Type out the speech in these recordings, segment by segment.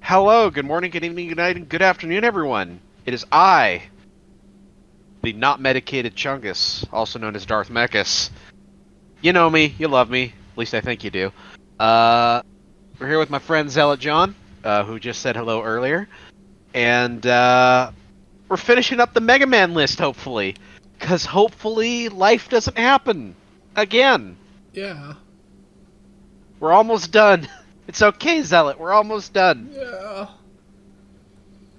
Hello, good morning, good evening, good night, and good afternoon, everyone. It is I, the not medicated Chungus, also known as Darth Mechas. You know me, you love me, at least I think you do. Uh, we're here with my friend Zealotjohn, who just said hello earlier, and we're finishing up the Mega Man list, hopefully, because hopefully life doesn't happen again. Yeah. We're almost done. It's okay, Zealot, we're almost done. Yeah.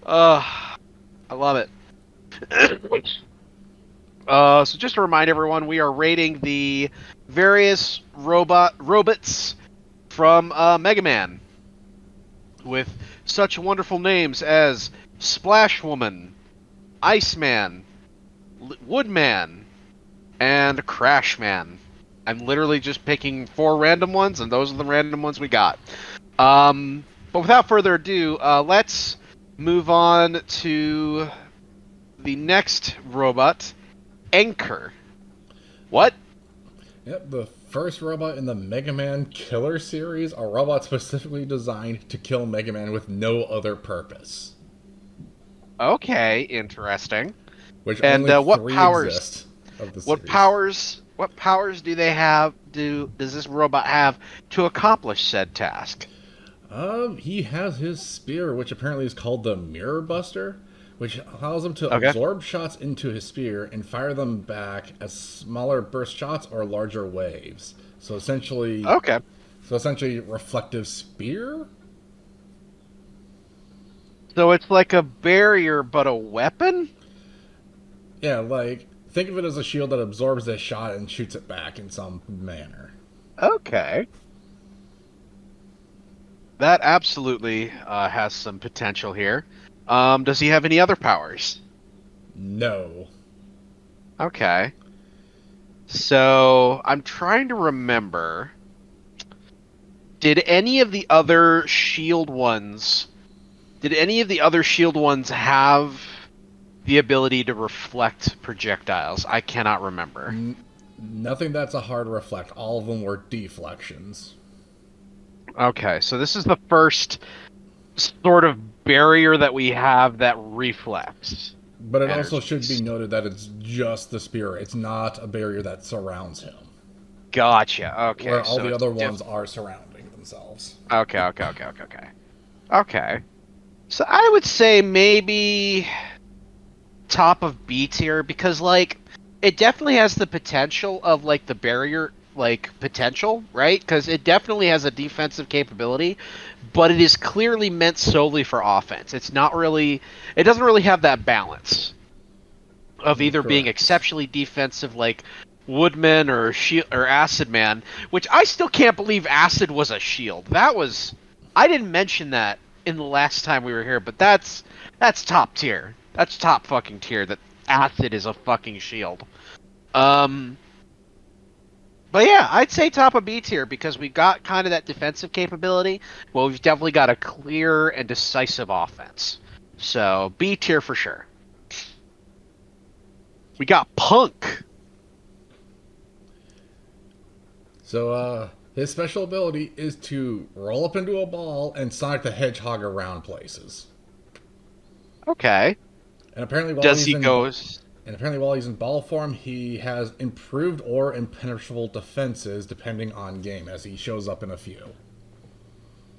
I love it. So just to remind everyone, we are rating the various robots from Mega Man with such wonderful names as Splash Woman, Iceman, Woodman, and Crash Man. I'm literally just picking 4 random ones, and those are the random ones we got. But without further ado, let's move on to the next robot, Anchor. What? Yep, the first robot in the Mega Man Killer series, a robot specifically designed to kill Mega Man with no other purpose. Okay, interesting. Which And only what three powers? exist of the What series. powers? What powers do they have? Does this robot have to accomplish said task? He has his spear, which apparently is called the Mirror Buster, which allows him to Okay. absorb shots into his spear and fire them back as smaller burst shots or larger waves. Okay. So essentially, reflective spear. So it's like a barrier, but a weapon. Yeah, like think of it as a shield that absorbs the shot and shoots it back in some manner. Okay. That absolutely has some potential here. Does he have any other powers? No. Okay. So I'm trying to remember. Did any of the other shield ones? Did any of the other shield ones have the ability to reflect projectiles? I cannot remember. Nothing that's a hard reflect. All of them were deflections. Okay, so this is the first sort of barrier that we have that reflects But it also should be energies. noted that it's just the spear. It's not a barrier that surrounds him, Gotcha. Okay, where all so the it's other diff. ones are surrounding themselves. Okay. Okay. So I would say maybe top of B tier because like it definitely has the potential of like the barrier like potential, right? Because it definitely has a defensive capability, but it is clearly meant solely for offense. It's not really it doesn't really have that balance of either being Correct. exceptionally defensive like Woodman or Shield or Acid Man, which I still can't believe Acid was a shield. That was I didn't mention that in the last time we were here, but that's top tier. That's top fucking tier that Acid is a fucking shield. Um but yeah, I'd say top of B tier because we got kind of that defensive capability. Well, we've definitely got a clear and decisive offense. So B tier for sure. We got Punk. So, his special ability is to roll up into a ball and Sonic the Hedgehog around places. Okay. And apparently, while Does he's he in goes And apparently, while he's in ball form, he has improved or impenetrable defenses depending on game, as he shows up in a few.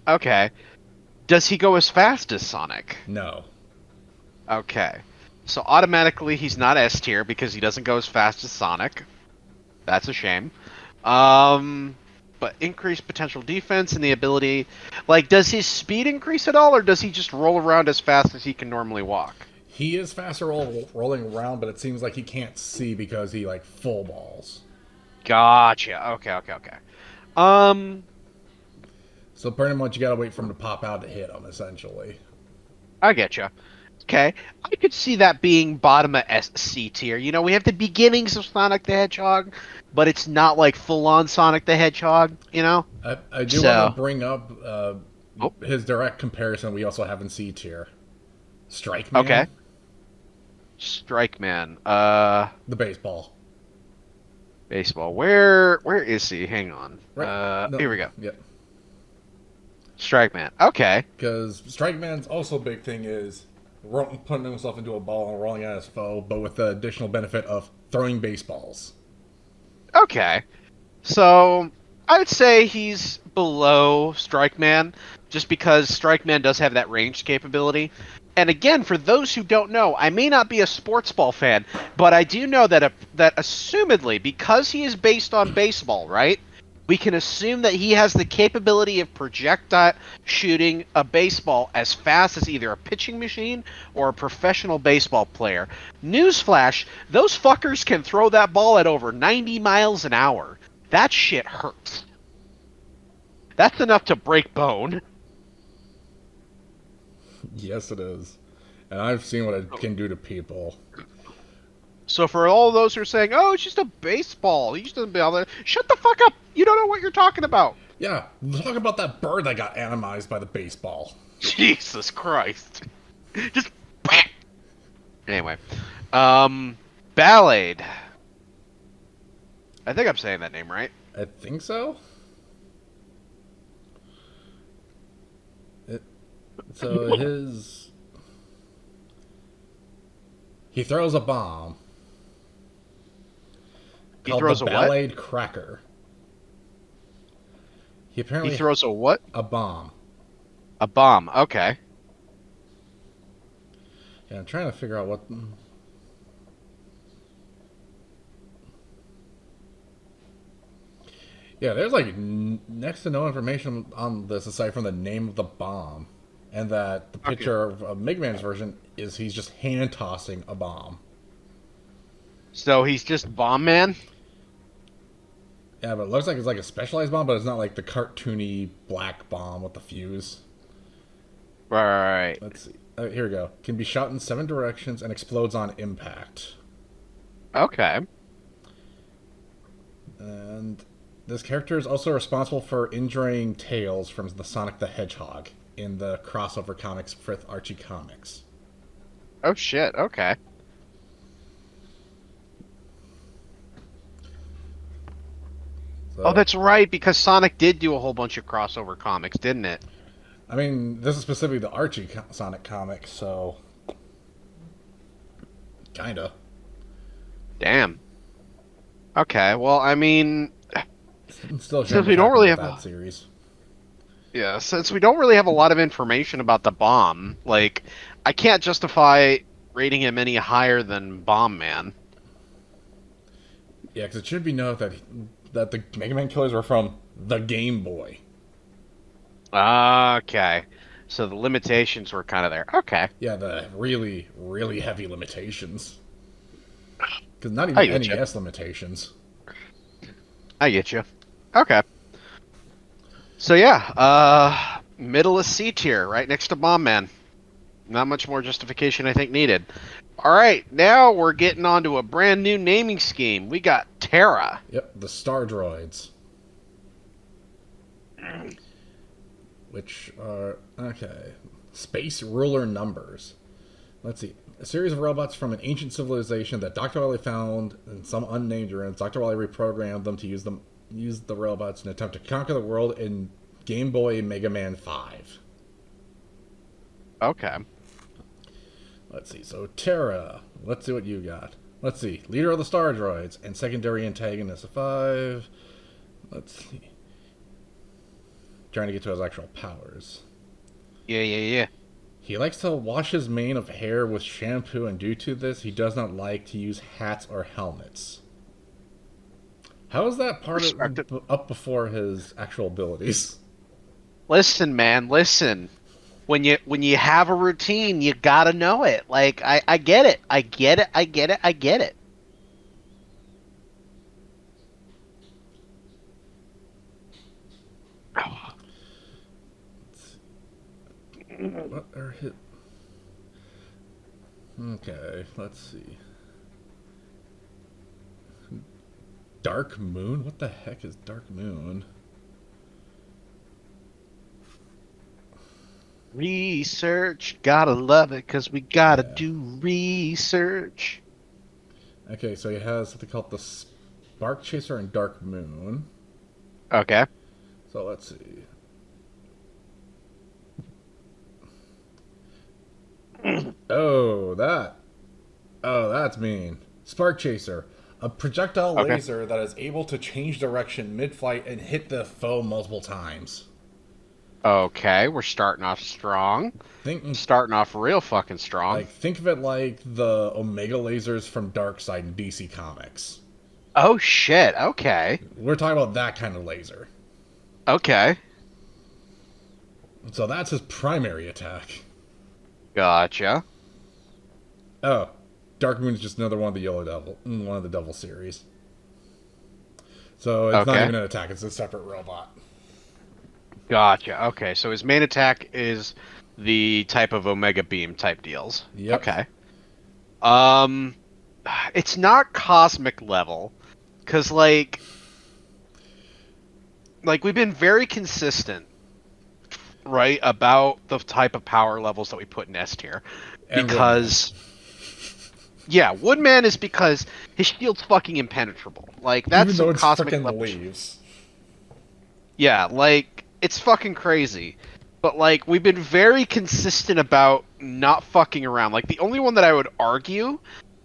Okay. Does he go as fast as Sonic? No. Okay. So automatically he's not S tier because he doesn't go as fast as Sonic. That's a shame. Um but increased potential defense and the ability like does his speed increase at all or does he just roll around as fast as he can normally walk? He is faster rolling around, but it seems like he can't see because he, like, full balls. Gotcha. Okay. Um So pretty much you gotta wait for him to pop out to hit him, essentially. I get you. Okay, I could see that being bottom of C tier. You know, we have the beginnings of Sonic the Hedgehog, but it's not like full on Sonic the Hedgehog. You know, I do want to so bring up oh, his direct comparison we also have in C tier. Strike Man, okay, Strike Man. the baseball. Baseball. Where is he? Hang on. Right? No, Here we go. yep. Strike Man. Okay. Because Strike Man's also big thing is putting himself into a ball and rolling at his foe, but with the additional benefit of throwing baseballs. Okay. So I would say he's below Strike Man, just because Strike Man does have that ranged capability. And again, for those who don't know, I may not be a sports ball fan, but I do know that assumedly, because he is based on baseball, right? We can assume that he has the capability of projectile shooting a baseball as fast as either a pitching machine or a professional baseball player. Newsflash, those fuckers can throw that ball at over 90 miles an hour. That shit hurts. That's enough to break bone. Yes, it is. And I've seen what it can do to people. So for all those who are saying, "Oh, it's just a baseball," he just doesn't be able to shut the fuck up. You don't know what you're talking about. Yeah, talk about that bird that got animized by the baseball. Jesus Christ. Just anyway. Um Ballade. I think I'm saying that name right. I think so. It, so he throws a bomb He called the throws a what? Ballade Cracker. He He apparently throws a what? a bomb. A bomb. Okay. Yeah, I'm trying to figure out what. Yeah, there's like next to no information on this aside from the name of the bomb, and that the Okay. picture of Mega Man's version is he's just hand tossing a bomb. So he's just Bomb Man? Yeah, but it looks like it's like a specialized bomb, but it's not like the cartoony black bomb with the fuse. Right. Let's see. Here we go. Can be shot in 7 directions and explodes on impact. Okay. And this character is also responsible for injuring Tails from the Sonic the Hedgehog in the crossover comics with Archie Comics. Oh shit. Okay. Oh, So, that's right, because Sonic did do a whole bunch of crossover comics, didn't it? I mean, this is specifically the Archie Sonic comic, so kinda. Damn. Okay. Well, I mean, I'm still ashamed since what we don't happened really with have that series. yeah, since we don't really have a lot of information about the bomb, like I can't justify rating him any higher than Bomb Man. Yeah, because it should be known that the Mega Man killers were from the Game Boy. Okay. So the limitations were kind of there. Okay. Yeah, the really, really heavy limitations. Because not I even get you. NES limitations. I get you. Okay. So yeah, middle of C tier, right next to Bomb Man. Not much more justification I think needed. All right, now we're getting onto a brand new naming scheme. We got Terra. Yep, the Star Droids. Which are, okay, space ruler numbers. Let's see. A series of robots from an ancient civilization that Dr. Wily found in some unnamed ruins. Dr. Wily reprogrammed them to use the robots in an attempt to conquer the world in Game Boy Mega Man 5. Okay. Let's see. So Terra. Let's see what you got. Let's see. Leader of the Star Droids and secondary antagonist of 5. Let's see. Trying to get to his actual powers. Yeah. He likes to wash his mane of hair with shampoo, and due to this, he does not like to use hats or helmets. How is that part Respected. of, up before his actual abilities? Listen, man, listen. When you have a routine, you gotta know it. Like I get it. I get it. I get it. I get it. What are his... Okay, let's see. Dark Moon? What the heck is Dark Moon? Research, gotta love it, cause we gotta Yeah. do research. Okay, so he has something called the Spark Chaser and Dark Moon. Okay. So let's see. Oh, that. Oh, that's mean. Spark Chaser. A projectile Okay. laser that is able to change direction mid-flight and hit the foe multiple times. Okay, we're starting off strong. Think Starting off real fucking strong. think of it like the Omega lasers from Darkseid in DC Comics. Oh shit. Okay. We're talking about that kind of laser. Okay. So that's his primary attack. Gotcha. Oh, Dark Moon is just another one of the Yellow Devil, one of the Devil series. So it's not Okay. even an attack; it's a separate robot. Gotcha. Okay, so his main attack is the type of Omega Beam type deals. Yep. Okay. Um, it's not cosmic level, cause like we've been very consistent, right, about the type of power levels that we put in S tier, And because yeah, Woodman is because his shield's fucking impenetrable. Like Woodman. that's Even some though it's cosmic freaking level. leaves. Yeah, like it's fucking crazy. But like we've been very consistent about not fucking around. Like the only one that I would argue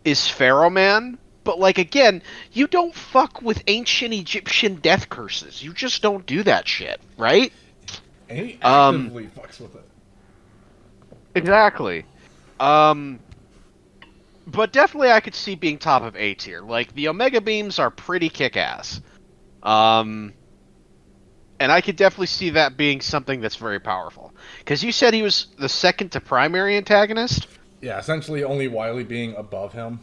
is Pharaoh Man, but like again, you don't fuck with ancient Egyptian death curses. You just don't do that shit, right? And he Um actively fucks with it. exactly. Um but definitely I could see being top of A tier. Like the Omega beams are pretty kick-ass. Um And I could definitely see that being something that's very powerful. Because you said he was the second to primary antagonist? Yeah, essentially only Wily being above him.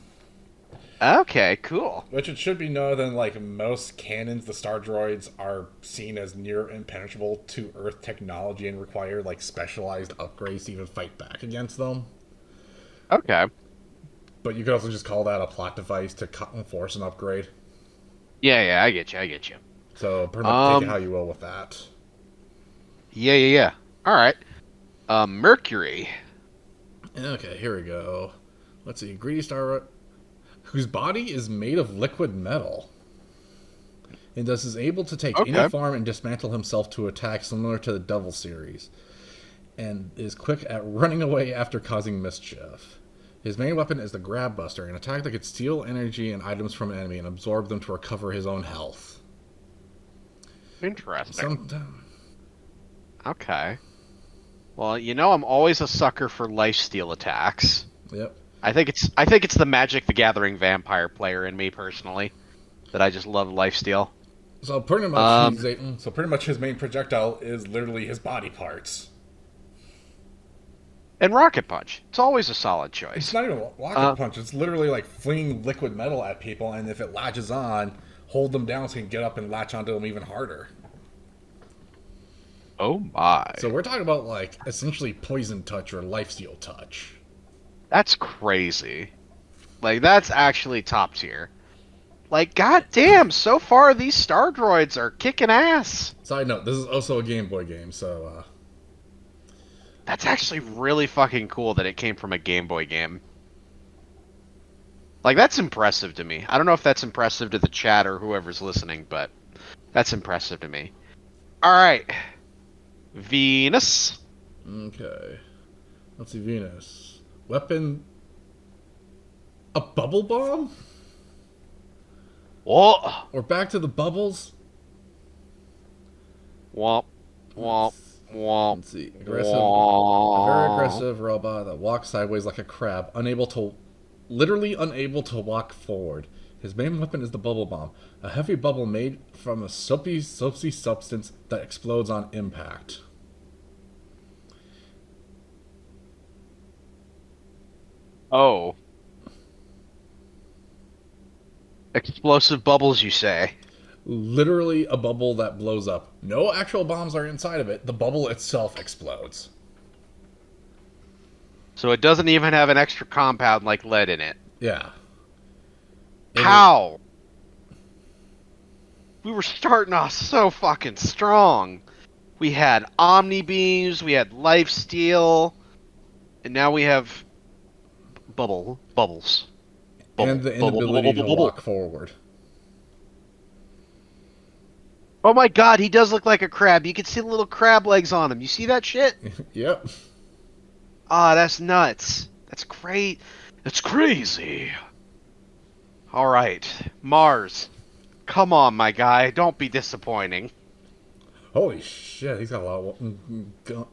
Okay, cool. Which it should be known that, like most canons, the Star Droids are seen as near impenetrable to Earth technology and require like specialized upgrades to even fight back against them. Okay. But you could also just call that a plot device to force an upgrade. Yeah, I get you, I get you. So pretty much take it how Um, you will with that. yeah. Alright. Mercury. Okay, here we go. Let's see. Greedy Star, whose body is made of liquid metal, and thus is able to take any Okay. form and dismantle himself to attack similar to the Devil series, and is quick at running away after causing mischief. His main weapon is the Grab Buster, an attack that could steal energy and items from an enemy and absorb them to recover his own health. Interesting. Some, Okay. Well, you know I'm always a sucker for lifesteal attacks. yep. I think it's the Magic the Gathering vampire player in me personally that I just love lifesteal. So pretty much Um, his main projectile is literally his body parts. and Rocket Punch. It's always a solid It's choice. not even a rocket punch. It's literally like flinging liquid metal at people, and if it latches on, hold them down so you can get up and latch onto them even harder. Oh my. So we're talking about like essentially poison touch or lifesteal touch. That's crazy. Like that's actually top tier. Like goddamn, so far these Star Droids are kicking ass. Side note: this is also a Game Boy game, so That's actually really fucking cool that it came from a Game Boy game. Like that's impressive to me. I don't know if that's impressive to the chat or whoever's listening, but that's impressive to me. All right. Venus. okay. Let's see, Venus weapon, a bubble bomb, Whoa. or back to the bubbles. Womp. Womp. Womp. Let's see, aggressive, a very Womp. aggressive robot that walks sideways like a crab, literally unable to walk forward. His main weapon is the bubble bomb, a heavy bubble made from a soapy substance that explodes on impact. Oh. Explosive bubbles, you say? Literally a bubble that blows up. No actual bombs are inside of it. The bubble itself explodes. So it doesn't even have an extra compound like lead in it. Yeah. How? We were starting off so fucking strong. We had Omni Beams, we had Life Steal, and now we have bubbles. And the inability to walk forward. Oh my god, he does look like a crab. You can see the little crab legs on him. You see that shit? Yep. Ah, that's nuts. That's great. That's crazy. All right, Mars. Come on, my guy. Don't be disappointing. Holy shit, he's got a lot of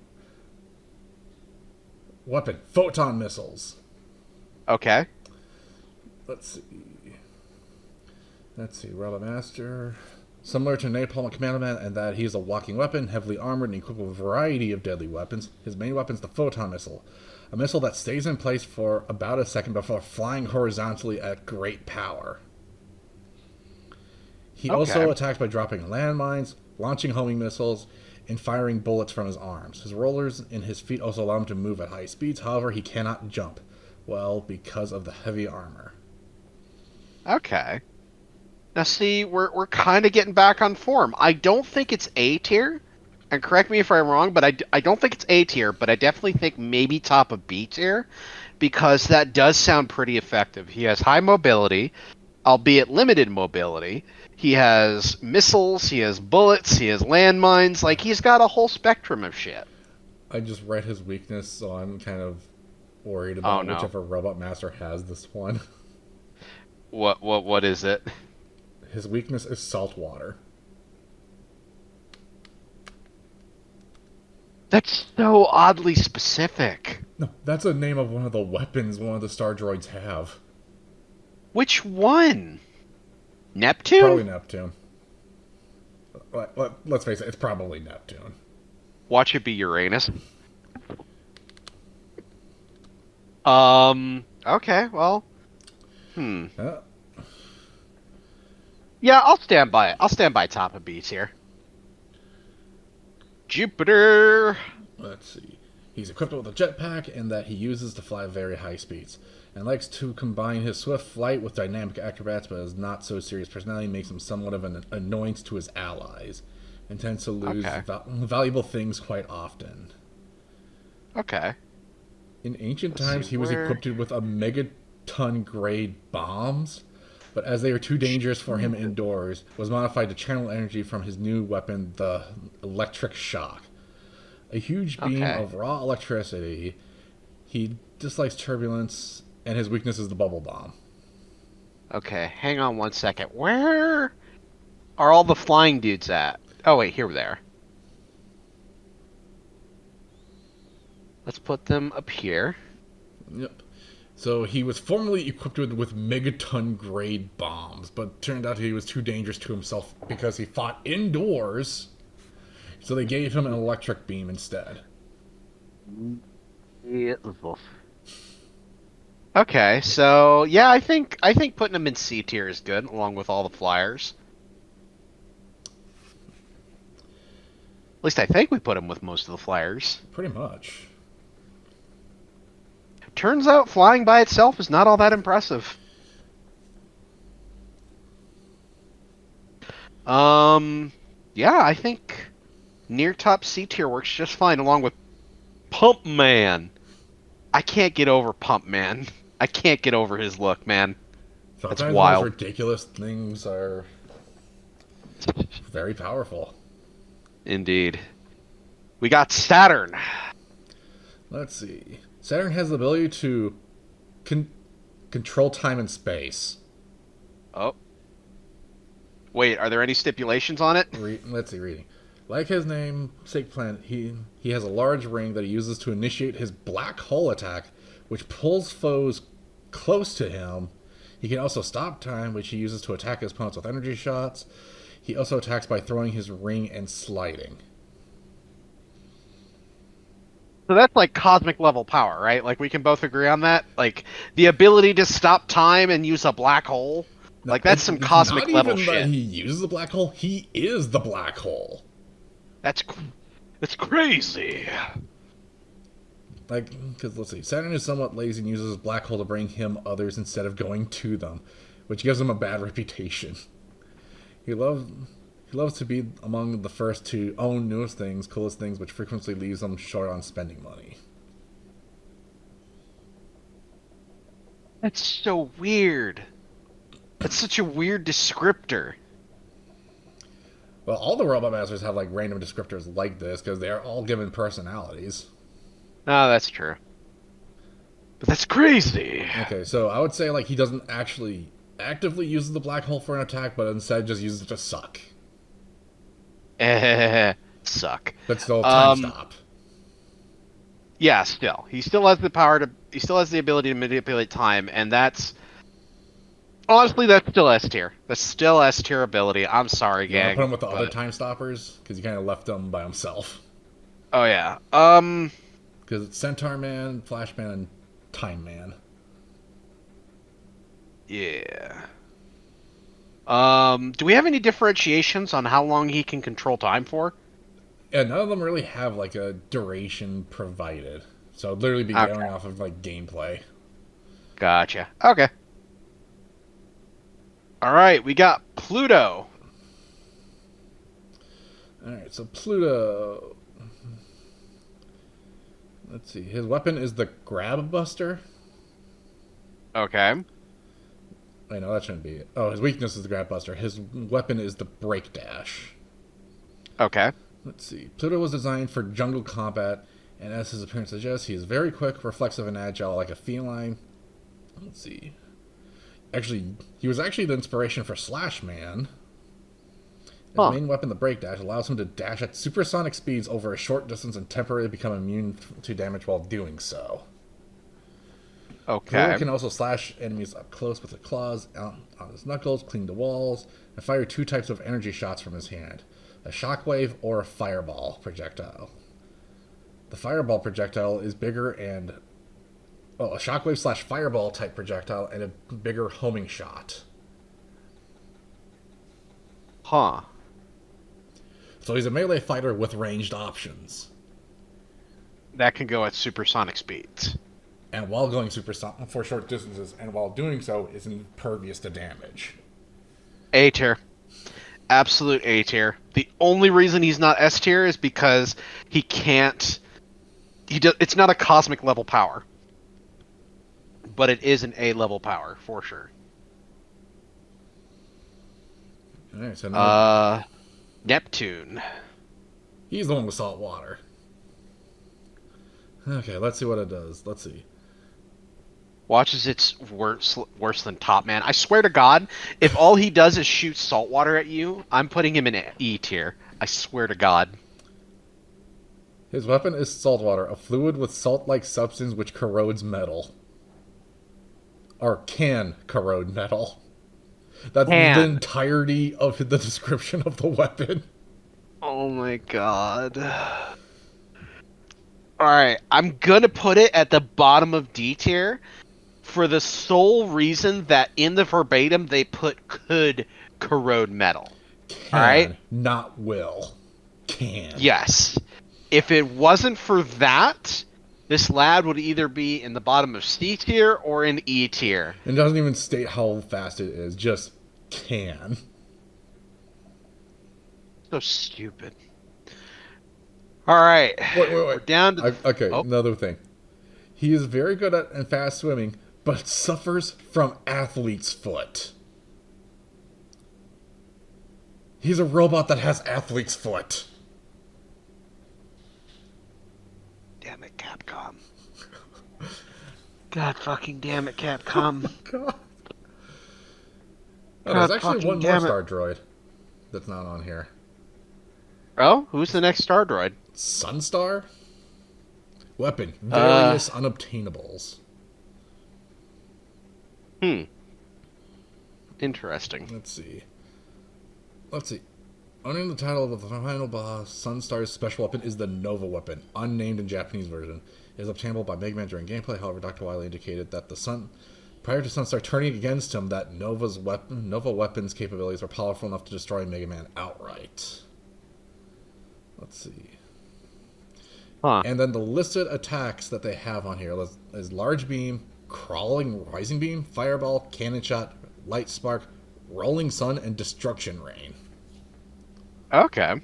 weapon. Photon missiles. Okay. Let's see. Robot Master. Similar to Napalm Commando Man in that he is a walking weapon, heavily armored and equipped with a variety of deadly weapons. His main weapon is the Photon Missile, a missile that stays in place for about a second before flying horizontally at great power. He also Okay. attacks by dropping landmines, launching homing missiles, and firing bullets from his arms. His rollers and his feet also allow him to move at high speeds, however, he cannot jump. Well, because of the heavy armor. Okay. Now, see, we're kind of getting back on form. I don't think it's A tier, and correct me if I'm wrong, but I don't think it's A tier, but I definitely think maybe top of B tier, because that does sound pretty effective. He has high mobility, albeit limited mobility. He has missiles, he has bullets, he has landmines. Like, he's got a whole spectrum of shit. I just read his weakness, so I'm kind of worried Oh about no. whichever Robot Master has this one. What is it? His weakness is salt water. That's so oddly specific. No, that's a name of one of the weapons one of the Star Droids have. Which one? Neptune? Probably Neptune. Let's face it, it's probably Neptune. Watch it be Uranus. Okay, well. Uh, Yeah, I'll stand by it. I'll stand by top of B tier. Jupiter. let's see. He's equipped with a jetpack in that he uses to fly very high speeds, and likes to combine his swift flight with dynamic acrobats, but his not so serious personality makes him somewhat of an annoyance to his allies, and tends to lose Okay. valuable things quite often. Okay. In ancient Let's see, times, he was where- equipped with a megaton grade bombs, but as they were too dangerous for him indoors, was modified to channel energy from his new weapon, the electric shock. A huge beam Okay. of raw electricity. He dislikes turbulence, and his weakness is the bubble bomb. Okay, hang on one second. Where are all the flying dudes at? Oh, wait, here they are. Let's put them up here. Yep. So he was formerly equipped with megaton grade bombs, but turned out he was too dangerous to himself because he fought indoors. So they gave him an electric beam instead. Okay, so yeah, I think putting them in C tier is good, along with all the flyers. At least I think we put him with most of the flyers. Pretty much. Turns out flying by itself is not all that impressive. Yeah, I think near top C tier works just fine, along with Pump Man. I can't get over Pump Man. I can't get over his look, man. That's Sometimes the most wild. ridiculous things are very powerful. Indeed. We got Saturn. Let's see. Saturn has the ability to control time and space. Oh. Wait, are there any stipulations on it? Let's see, reading. Like his name, Sake Planet, he has a large ring that he uses to initiate his black hole attack, which pulls foes close to him. He can also stop time, which he uses to attack his opponents with energy shots. He also attacks by throwing his ring and sliding. So that's like cosmic level power, right? Like we can both agree on that? Like the ability to stop time and use a black hole? Now, Like that's some it's cosmic not level even that shit. he uses the black hole, he is the black hole. That's crazy. Like, because let's see, Saturn is somewhat lazy and uses his black hole to bring him others instead of going to them, which gives him a bad reputation. He loves to be among the first to own newest things, coolest things, which frequently leaves him short on spending money. That's so weird. That's such a weird descriptor. Well, all the Robot Masters have like random descriptors like this because they are all given personalities. Oh, that's true. But that's crazy. Okay, so I would say like he doesn't actually actively use the black hole for an attack, but instead just uses it to suck. Suck. But still, time Um, stop. yeah, still. He still has the power to he still has the ability to manipulate time, and that's honestly that's still S tier. That's still S tier ability. I'm sorry, You want to put gang. him with the other But time stoppers because you kind of left him by himself. oh yeah. Because it's Centaur Man, Flash Man, and Time Man. Yeah. Do we have any differentiations on how long he can control time for? Yeah, none of them really have like a duration provided. So it'd literally be Okay. going off of like gameplay. Gotcha. Okay. All right, we got Pluto. Alright, so Pluto. Let's see. His weapon is the Grab Buster. Okay. Wait, no, that shouldn't be it. Oh, his weakness is the Grab Buster. His weapon is the Break Dash. Okay. Let's see. Pluto was designed for jungle combat, and as his appearance suggests, he is very quick, reflexive, and agile like a feline. Let's see. Actually, he was actually the inspiration for Slash Man. His Huh. main weapon, the Break Dash, allows him to dash at supersonic speeds over a short distance and temporarily become immune to damage while doing so. Pluto Okay. can also slash enemies up close with his claws out on his knuckles, cling the walls, and fire two types of energy shots from his hand: a shockwave or a fireball projectile. The fireball projectile is bigger and a shockwave slash fireball type projectile and a bigger homing shot. Huh. So he's a melee fighter with ranged options. That can go at supersonic speeds. And while going supersonic for short distances, and while doing so, is impervious to damage. A tier. Absolute A tier. The only reason he's not S tier is because he can't. It's not a cosmic level power, but it is an A level power for sure. Alright, so now Neptune. he's the one with salt water. Okay, let's see what it does. Let's see. Watches it's worse than Top Man. I swear to God, if all he does is shoot salt water at you, I'm putting him in E tier. I swear to God. His weapon is salt water, a fluid with salt-like substance which corrodes metal. Or can corrode metal. That's the Man. entirety of the description of the weapon. Oh my God. Alright, I'm gonna put it at the bottom of D tier for the sole reason that in the verbatim they put could corrode metal. Alright? Can, not will. Can. Yes. If it wasn't for that, this lad would either be in the bottom of C tier or in E tier. It doesn't even state how fast it is, just can. So stupid. Alright. Wait. We're down to Okay, Oh, another thing. He is very good at and fast swimming, but suffers from athlete's foot. He's a robot that has athlete's foot. damn it, Capcom. God fucking damn it, Capcom. God. Oh, God there's actually fucking one more damn it. Star Droid that's not on here. Oh, who's the next Star Droid? Sunstar? Weapon. Various unobtainables. Interesting. Let's see. Owning the title of the final boss, Sunstar's special weapon is the Nova weapon, unnamed in Japanese version. It is obtainable by Megaman during gameplay. However, Dr. Wily indicated that prior to Sunstar turning against him, that Nova weapons capabilities are powerful enough to destroy Megaman outright. Let's see. Huh. And then the listed attacks that they have on here is Large Beam, Crawling Rising Beam, Fireball, Cannon Shot, Light Spark, Rolling Sun, and Destruction Rain. Okay.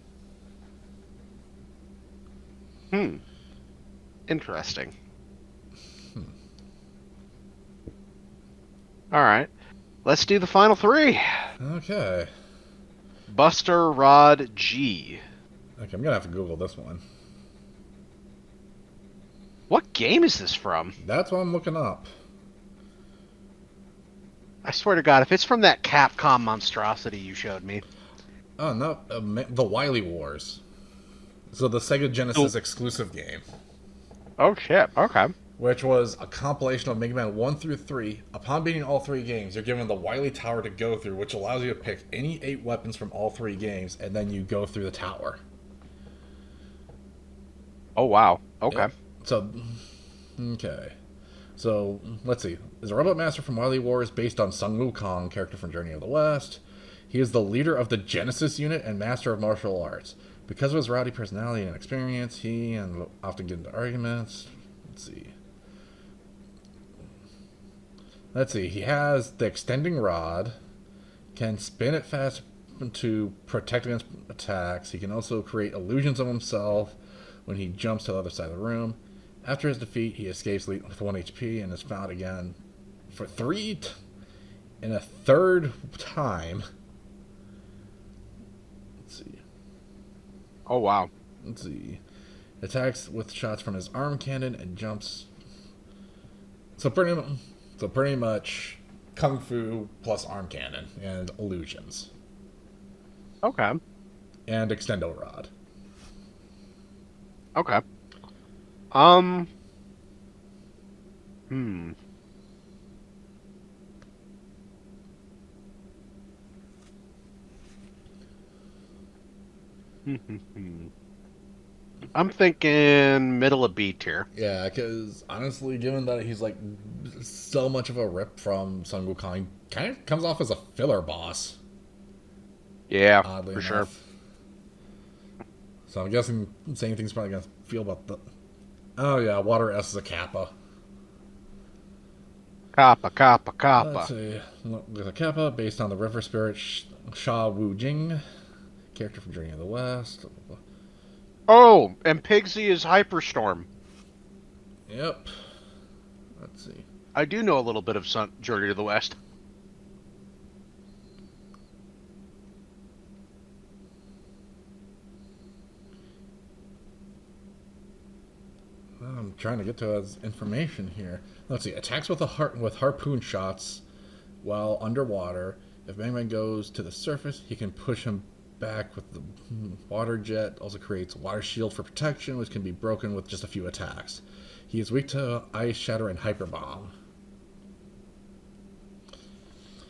Interesting. Alright. Let's do the final three. Okay. Buster Rod G. Okay, I'm gonna have to Google this one. What game is this from? That's what I'm looking up. I swear to God, if it's from that Capcom monstrosity you showed me. Oh no, the Wily Wars. So the Sega Oh, Genesis exclusive game, oh shit. Okay. which was a compilation of Mega Man 1 through 3. Upon beating all 3 games, you're given the Wily Tower to go through, which allows you to pick any 8 weapons from all 3 games, and then you go through the tower. Oh wow. Okay. Yep. So, okay. So, let's see. Is a Robot Master from Wily Wars based on Sun Wukong, character from Journey of the West. He is the leader of the Genesis unit and master of martial arts. Because of his rowdy personality and experience, he and often get into arguments. Let's see. He has the extending rod, can spin it fast to protect against attacks. He can also create illusions of himself when he jumps to the other side of the room. After his defeat, he escapes with 1 HP and is found again for in a third time. Let's see. Oh wow. Let's see. Attacks with shots from his arm cannon and jumps. So pretty much kung fu plus arm cannon and illusions Okay. and extendo rod. Okay. Um. Hmm. I'm thinking middle of B tier. Yeah, because honestly, given that he's like so much of a rip from Sun Wukong, kind of comes off as a filler boss. Yeah, Oddly for sure. enough. So I'm guessing same thing's probably gonna feel about the. Oh yeah, Water S is a Kappa. Kappa, kappa, Let's kappa. see. There's a Kappa based on the river spirit Sha Wu Jing, character from Journey of the West. Oh, and Pigsy is Hyperstorm. Yep. Let's see. I do know a little bit of Journey to the West. I'm trying to get to his information here. Let's see. Attacks with harpoon shots while underwater. If Megaman goes to the surface, he can push him back with the water jet. Also creates water shield for protection, which can be broken with just a few attacks. He is weak to ice, shatter, and hyper bomb.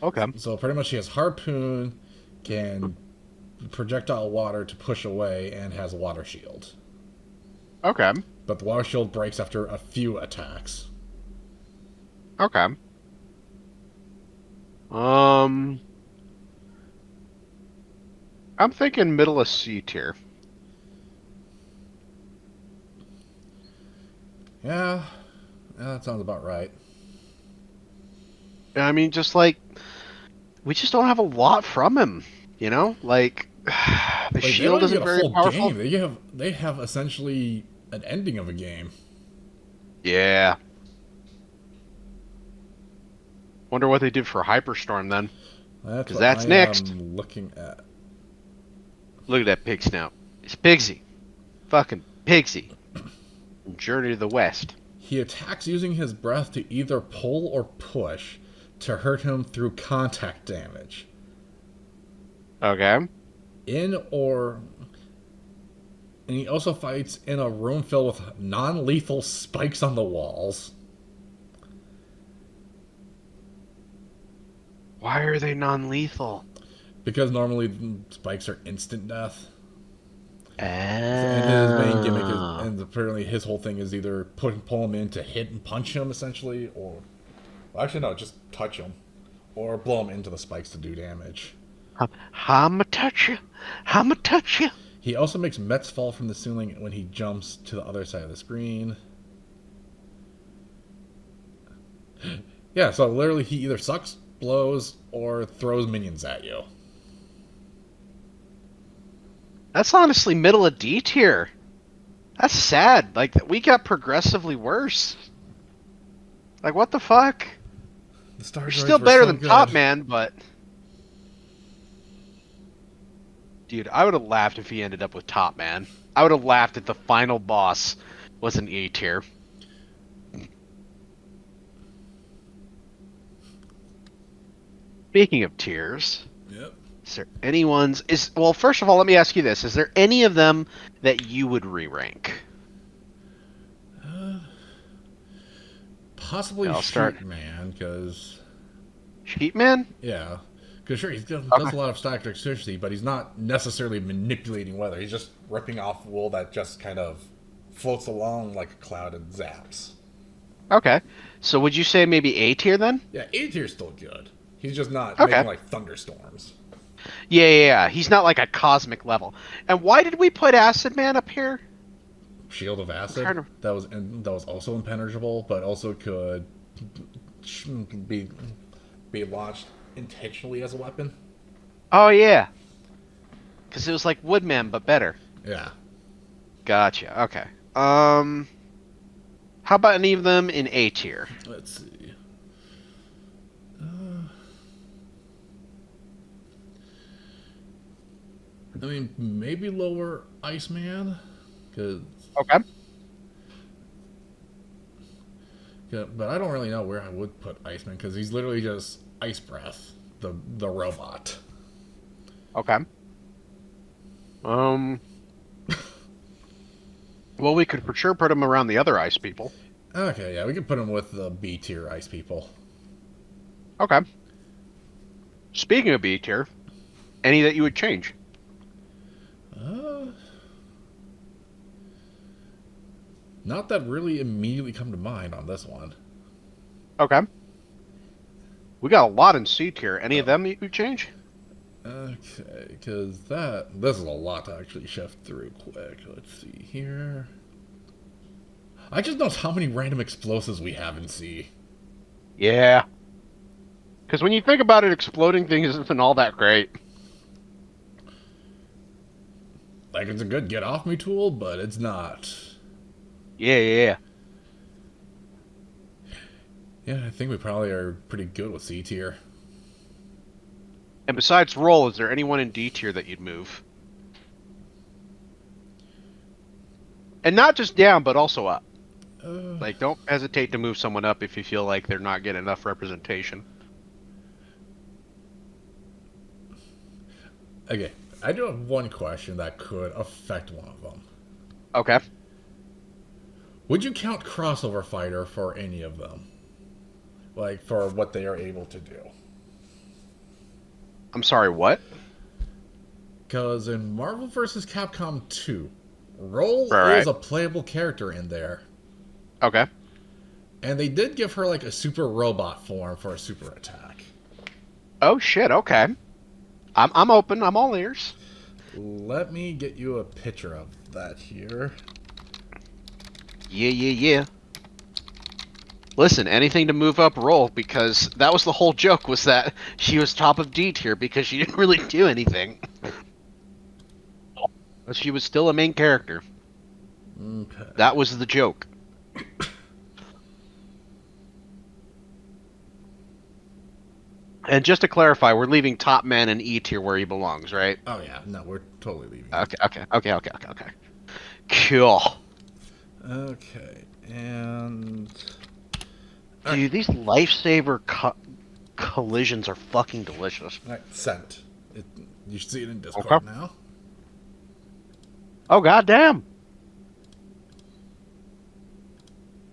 Okay. So pretty much he has harpoon, can projectile water to push away, and has a water shield. Okay. But the water shield breaks after a few attacks. Okay. I'm thinking middle of C tier. Yeah, that sounds about right. I mean, just like we just don't have a lot from him, you know? Like the Like, they shield don't even isn't get a very full powerful. game. They have essentially an ending of a game. Yeah. Wonder what they did for Hyperstorm then. That's Because what that's I next. am looking at. Look at that pig snout. It's Pigsy. Fucking Pigsy. Journey to the West. He attacks using his breath to either pull or push to hurt him through contact damage. Okay. In or. And he also fights in a room filled with non lethal spikes on the walls. Why are they non-lethal? Because normally spikes are instant death. Oh. And his main gimmick is, and apparently his whole thing is either pull him in to hit and punch him, essentially, or. Well, actually, no, just touch him. Or blow him into the spikes to do damage. I'ma touch you. I'ma touch you. He also makes Mets fall from the ceiling when he jumps to the other side of the screen. Yeah, so literally he either sucks, blows, or throws minions at you. That's honestly middle of D tier. That's sad. Like, we got progressively worse. Like, what the fuck? The Star We're Droids still were better so than good. Top Man, but... Dude, I would have laughed if he ended up with Top Man. I would have laughed if the final boss was an E tier. Speaking of tiers, Yep. is there anyone's is well? First of all, let me ask you this: is there any of them that you would re-rank? Possibly I'll start. Sheep Man, because Sheepman. yeah, because sure does Okay. a lot of static electricity, but he's not necessarily manipulating weather. He's just ripping off wool that just kind of floats along like a cloud and zaps. Okay. So would you say maybe A tier then? Yeah, A tier's still good. He's just not Okay. making like thunderstorms. Yeah. He's not like a cosmic level. And why did we put Acid Man up here? Shield of I'm Acid trying to. that was also impenetrable, but also could be be launched intentionally as a weapon. Oh yeah, because it was like Woodman but better. Yeah. Gotcha. Okay. Um, how about any of them in A tier? Let's see. I mean, maybe lower Iceman, because Okay. but I don't really know where I would put Iceman because he's literally just Ice Breath, the robot. Okay. Um. Well, we could for sure put him around the other ice people. Okay, yeah, we could put him with the B tier Ice people. Okay. Speaking of B tier, any that you would change? Uh, Not that really immediately come to mind on this one. Okay. We got a lot in C tier. Any of Oh, them that you would change? okay, because this is a lot to actually shift through quick. Let's see here. I just noticed how many random explosives we have in C. Yeah. Because when you think about it, exploding things isn't all that great. Like, it's a good get off me tool, but it's not. Yeah. Yeah, I think we probably are pretty good with C tier. And besides roll, is there anyone in D tier that you'd move? And not just down, but also up. Uh, Like, don't hesitate to move someone up if you feel like they're not getting enough representation. okay, I do have one question that could affect one of them. Okay. Would you count Crossover Fighter for any of them? Like, for what they are able to do? I'm sorry, what? Because in Marvel vs. Capcom 2, Roll is Right. a playable character in there. Okay. And they did give her like a super robot form for a super attack. Oh shit. Okay. I'm open. I'm all ears. Let me get you a picture of that here. Yeah. Listen, anything to move up roll because that was the whole joke was that she was top of D tier because she didn't really do anything. But she was still a main character. Okay. That was the joke. And just to clarify, we're leaving Top Man in E tier where he belongs, right? Oh yeah, no, we're totally leaving it. Okay. Cool. Okay, and Dude, these lifesaver collisions are fucking delicious. all right, sent. You should see it in Okay. Discord now. Oh goddamn.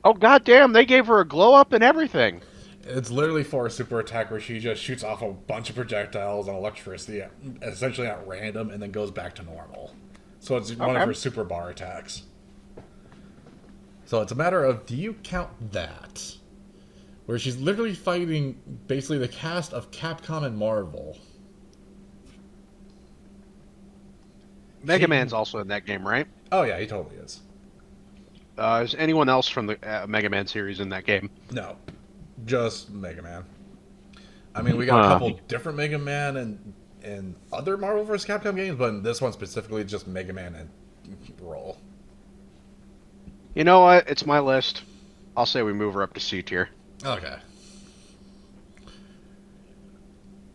Oh goddamn, they gave her a glow up and everything. It's literally for a super attack where she just shoots off a bunch of projectiles and electricity, essentially at random, and then goes back to normal. So it's one of Okay. her super bar attacks. So it's a matter of, do you count that? Where she's literally fighting basically the cast of Capcom and Marvel. Mega Man's also in that game, right? Oh yeah, he totally is. Is anyone else from the Mega Man series in that game? No, just Mega Man. I mean, we got a Uh, couple different Mega Man and other Marvel vs. Capcom games, but in this one specifically, just Mega Man and Roll. you know what? It's my list. I'll say we move her up to C tier. Okay.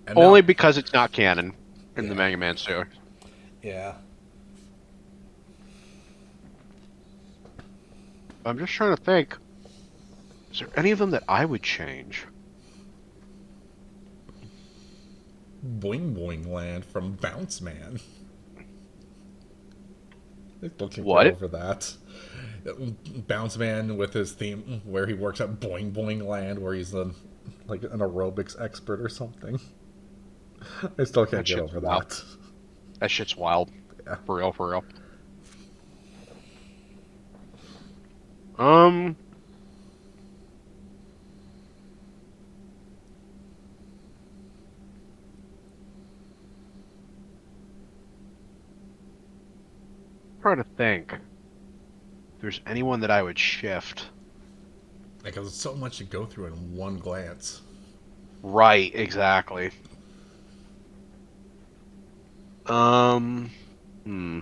And Only now, because it's not canon in the yeah, Mega Man series. yeah. I'm just trying to think. Is there any of them that I would change? Boing Boing Land from Bounce Man. I still can't get What? over that. Bounce Man with his theme where he works at Boing Boing Land, where he's like an aerobics expert or something. I still can't That get shit's over wild. that. That shit's wild. Yeah. For real, for real. Um, trying to think. If there's anyone that I would shift. Because it's so much to go through in one glance. Right, exactly. Um, hmm.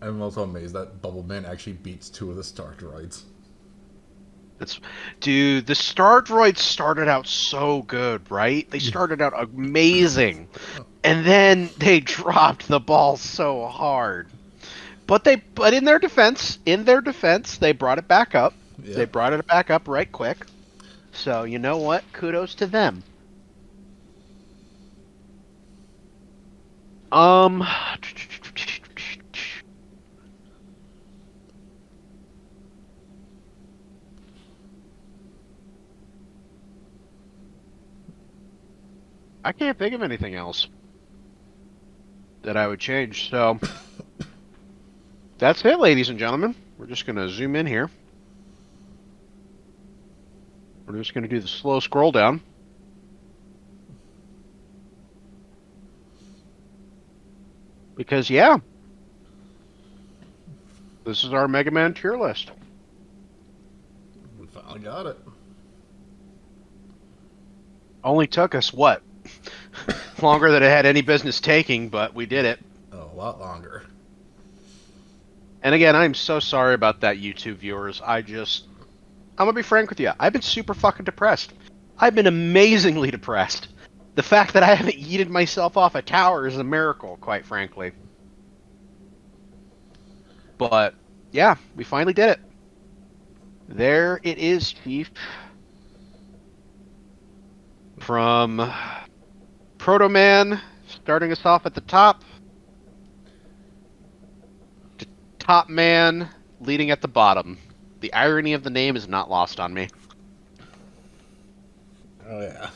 I'm also amazed that Bubble Man actually beats two of the Star Droids. That's, dude, the Star Droids started out so good, right? They Yeah. started out amazing. And then they dropped the ball so hard. But in their defense, they brought it back up. They Yep. brought it back up right quick. So, you know what? Kudos to them. Um I can't think of anything else that I would change. So, that's it, ladies and gentlemen. We're just going to zoom in here. We're just going to do the slow scroll down. Because, yeah, this is our Mega Man tier list. We finally got it. Only took us, what? Longer than it had any business taking, but we did it. Oh, a lot longer. And again, I'm so sorry about that, YouTube viewers. I'm gonna be frank with you. I've been super fucking depressed. I've been amazingly depressed. The fact that I haven't yeeted myself off a tower is a miracle, quite frankly. But, yeah, we finally did it. There it is, Chief. From Proto Man, starting us off at the top, to Top Man, leading at the bottom. The irony of the name is not lost on me. Oh, yeah.